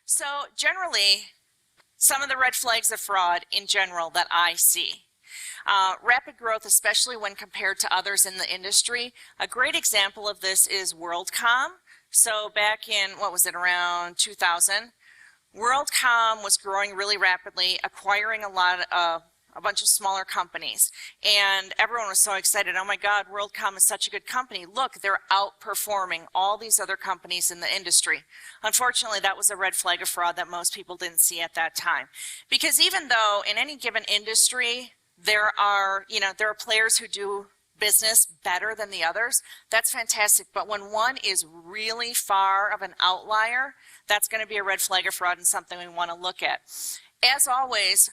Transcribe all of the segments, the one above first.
So generally, some of the red flags of fraud in general that I see. Rapid growth, especially when compared to others in the industry. A great example of this is WorldCom. So back in, what was it, around 2000, WorldCom was growing really rapidly, acquiring a bunch of smaller companies. And everyone was so excited. Oh my God, WorldCom is such a good company. Look, they're outperforming all these other companies in the industry. Unfortunately, that was a red flag of fraud that most people didn't see at that time. Because even though in any given industry, there are players who do business better than the others, that's fantastic. But when one is really far of an outlier, that's going to be a red flag of fraud and something we want to look at. As always,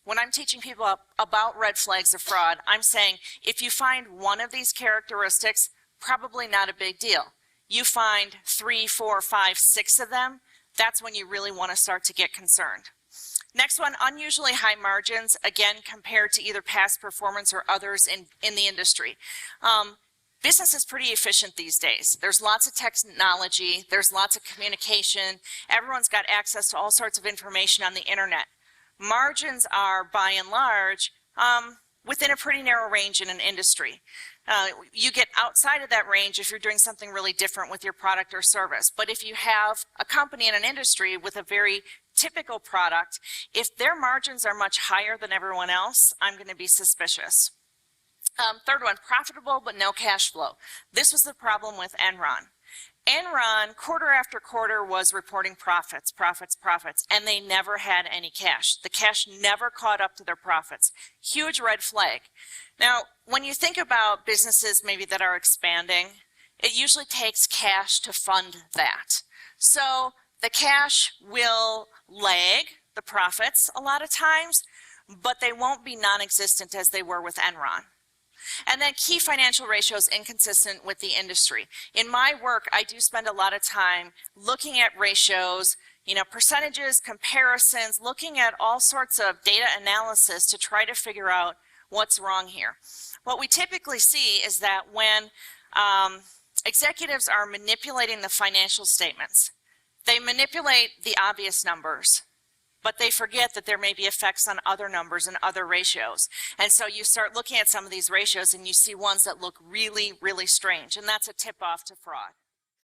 when I'm teaching people about red flags of fraud, I'm saying if you find one of these characteristics, probably not a big deal. You find 3, 4, 5, 6 of them, that's when you really want to start to get concerned. Next one, unusually high margins, again, compared to either past performance or others in the industry. Business is pretty efficient these days. There's lots of technology, there's lots of communication, everyone's got access to all sorts of information on the internet. Margins are, by and large, within a pretty narrow range in an industry. You get outside of that range if you're doing something really different with your product or service. But if you have a company in an industry with a very typical product, if their margins are much higher than everyone else, I'm going to be suspicious. Third one, profitable but no cash flow. This was the problem with Enron. Enron, quarter after quarter, was reporting profits, and they never had any cash. The cash never caught up to their profits. Huge red flag. Now, when you think about businesses maybe that are expanding, it usually takes cash to fund that. So the cash will lag the profits a lot of times, but they won't be non-existent as they were with Enron. And then key financial ratios inconsistent with the industry. In my work, I do spend a lot of time looking at ratios, percentages, comparisons, looking at all sorts of data analysis to try to figure out what's wrong here. What we typically see is that when executives are manipulating the financial statements, they manipulate the obvious numbers, but they forget that there may be effects on other numbers and other ratios. And so you start looking at some of these ratios and you see ones that look really, really strange, and that's a tip-off to fraud.